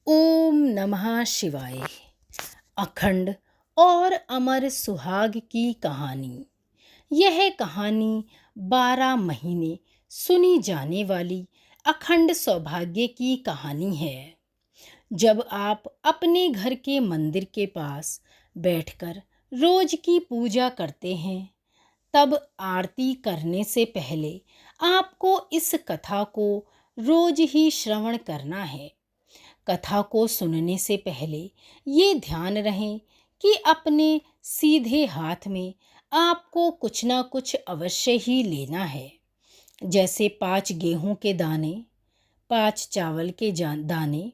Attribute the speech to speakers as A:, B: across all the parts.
A: ओम नमः शिवाय। अखंड और अमर सुहाग की कहानी। यह कहानी 12 महीने सुनी जाने वाली अखंड सौभाग्य की कहानी है। जब आप अपने घर के मंदिर के पास बैठकर रोज की पूजा करते हैं, तब आरती करने से पहले आपको इस कथा को रोज ही श्रवण करना है। कथा को सुनने से पहले ये ध्यान रहे कि अपने सीधे हाथ में आपको कुछ ना कुछ अवश्य ही लेना है, जैसे 5 गेहूं के दाने, 5 चावल के दाने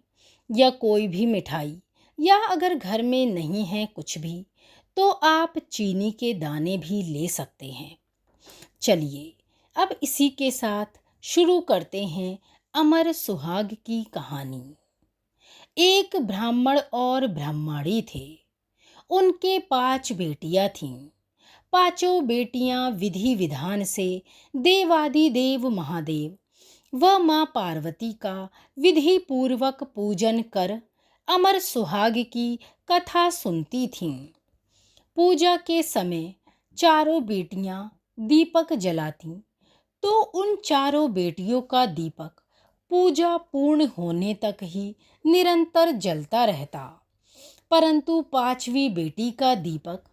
A: या कोई भी मिठाई, या अगर घर में नहीं है कुछ भी तो आप चीनी के दाने भी ले सकते हैं। चलिए अब इसी के साथ शुरू करते हैं अमर सुहाग की कहानी। एक ब्राह्मण और ब्राह्मणी थे। उनके 5 बेटियां थीं। पांचों बेटियां विधि विधान से देवादिदेव महादेव व मां पार्वती का विधि पूर्वक पूजन कर अमर सुहाग की कथा सुनती थीं। पूजा के समय चारों बेटियां दीपक जलातीं, तो उन चारों बेटियों का दीपक पूजा पूर्ण होने तक ही निरंतर जलता रहता, परंतु 5वीं बेटी का दीपक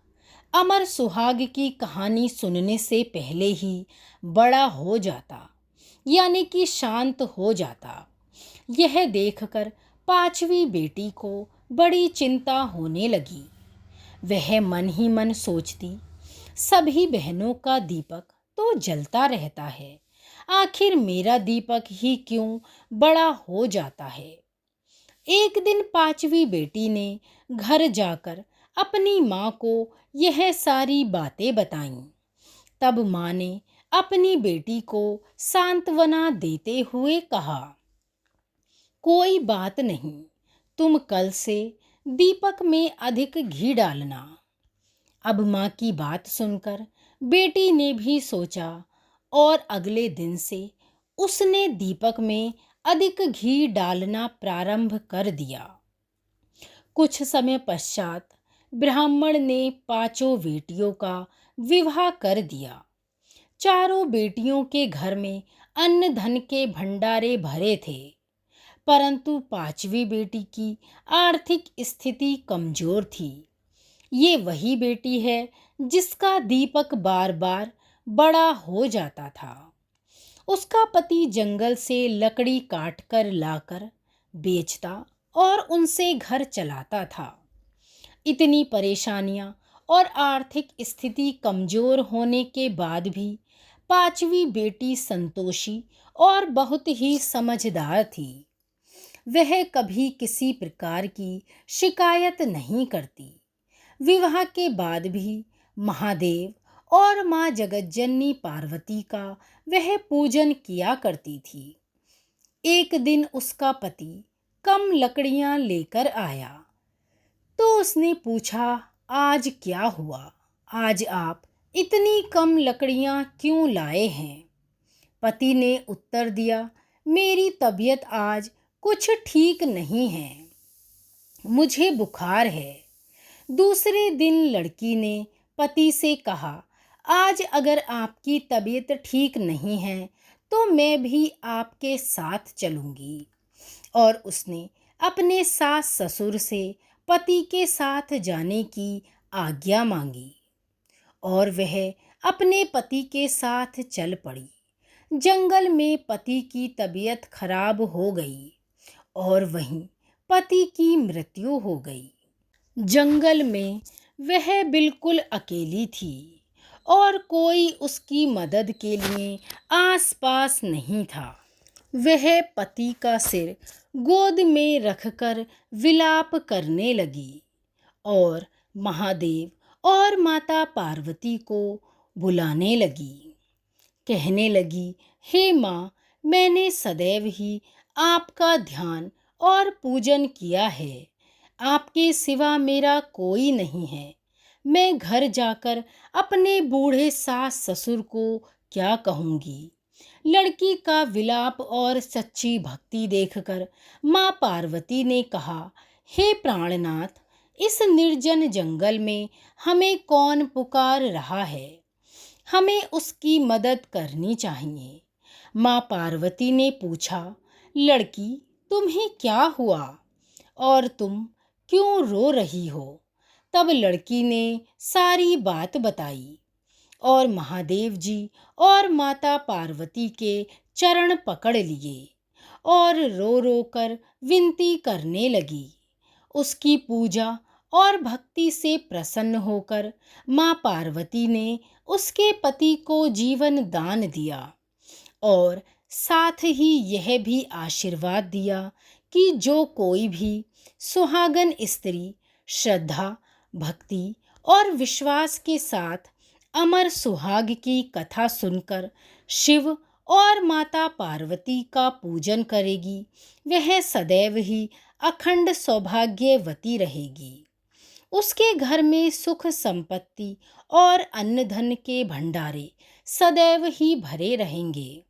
A: अमर सुहाग की कहानी सुनने से पहले ही बड़ा हो जाता, यानी कि शांत हो जाता। यह देखकर 5वीं बेटी को बड़ी चिंता होने लगी। वह मन ही मन सोचती, सभी बहनों का दीपक तो जलता रहता है, आखिर मेरा दीपक ही क्यों बड़ा हो जाता है। एक दिन 5वीं बेटी ने घर जाकर अपनी माँ को यह सारी बातें बताईं। तब माँ ने अपनी बेटी को सांत्वना देते हुए कहा, कोई बात नहीं, तुम कल से दीपक में अधिक घी डालना। अब माँ की बात सुनकर बेटी ने भी सोचा और अगले दिन से उसने दीपक में अधिक घी डालना प्रारंभ कर दिया। कुछ समय पश्चात ब्राह्मण ने 5 बेटियों का विवाह कर दिया। चारों बेटियों के घर में अन्न धन के भंडारे भरे थे, परंतु 5वीं बेटी की आर्थिक स्थिति कमजोर थी। ये वही बेटी है जिसका दीपक बार बार बड़ा हो जाता था। उसका पति जंगल से लकड़ी काटकर लाकर बेचता और उनसे घर चलाता था। इतनी परेशानियां और आर्थिक स्थिति कमजोर होने के बाद भी 5वीं बेटी संतोषी और बहुत ही समझदार थी। वह कभी किसी प्रकार की शिकायत नहीं करती। विवाह के बाद भी महादेव और माँ जगज्जननी पार्वती का वह पूजन किया करती थी। एक दिन उसका पति कम लकड़ियां लेकर आया, तो उसने पूछा, आज क्या हुआ? आज आप इतनी कम लकड़ियां क्यों लाए हैं? पति ने उत्तर दिया, मेरी तबीयत आज कुछ ठीक नहीं है, मुझे बुखार है। दूसरे दिन लड़की ने पति से कहा, आज अगर आपकी तबीयत ठीक नहीं है तो मैं भी आपके साथ चलूंगी। और उसने अपने सास ससुर से पति के साथ जाने की आज्ञा मांगी और वह अपने पति के साथ चल पड़ी। जंगल में पति की तबीयत खराब हो गई और वहीं पति की मृत्यु हो गई। जंगल में वह बिल्कुल अकेली थी और कोई उसकी मदद के लिए आसपास नहीं था। वह पति का सिर गोद में रखकर विलाप करने लगी और महादेव और माता पार्वती को बुलाने लगी। कहने लगी, हे माँ, मैंने सदैव ही आपका ध्यान और पूजन किया है। आपके सिवा मेरा कोई नहीं है। मैं घर जाकर अपने बूढ़े सास ससुर को क्या कहूँगी? लड़की का विलाप और सच्ची भक्ति देखकर माँ पार्वती ने कहा, हे प्राणनाथ, इस निर्जन जंगल में हमें कौन पुकार रहा है? हमें उसकी मदद करनी चाहिए। माँ पार्वती ने पूछा, लड़की, तुम्हें क्या हुआ और तुम क्यों रो रही हो? तब लड़की ने सारी बात बताई और महादेव जी और माता पार्वती के चरण पकड़ लिए और रो रो कर विनती करने लगी। उसकी पूजा और भक्ति से प्रसन्न होकर माँ पार्वती ने उसके पति को जीवन दान दिया और साथ ही यह भी आशीर्वाद दिया कि जो कोई भी सुहागन स्त्री श्रद्धा, भक्ति और विश्वास के साथ अमर सुहाग की कथा सुनकर शिव और माता पार्वती का पूजन करेगी, वह सदैव ही अखंड सौभाग्यवती रहेगी। उसके घर में सुख संपत्ति और अन्न धन के भंडारे सदैव ही भरे रहेंगे।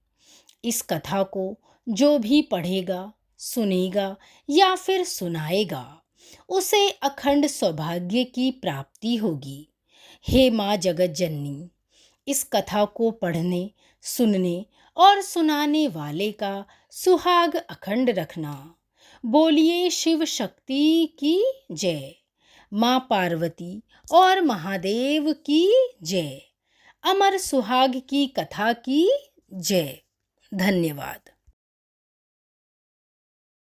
A: इस कथा को जो भी पढ़ेगा, सुनेगा या फिर सुनाएगा, उसे अखंड सौभाग्य की प्राप्ति होगी। हे माँ जगत जननी, इस कथा को पढ़ने, सुनने और सुनाने वाले का सुहाग अखंड रखना। बोलिए शिव शक्ति की जय। माँ पार्वती और महादेव की जय। अमर सुहाग की कथा की जय। धन्यवाद।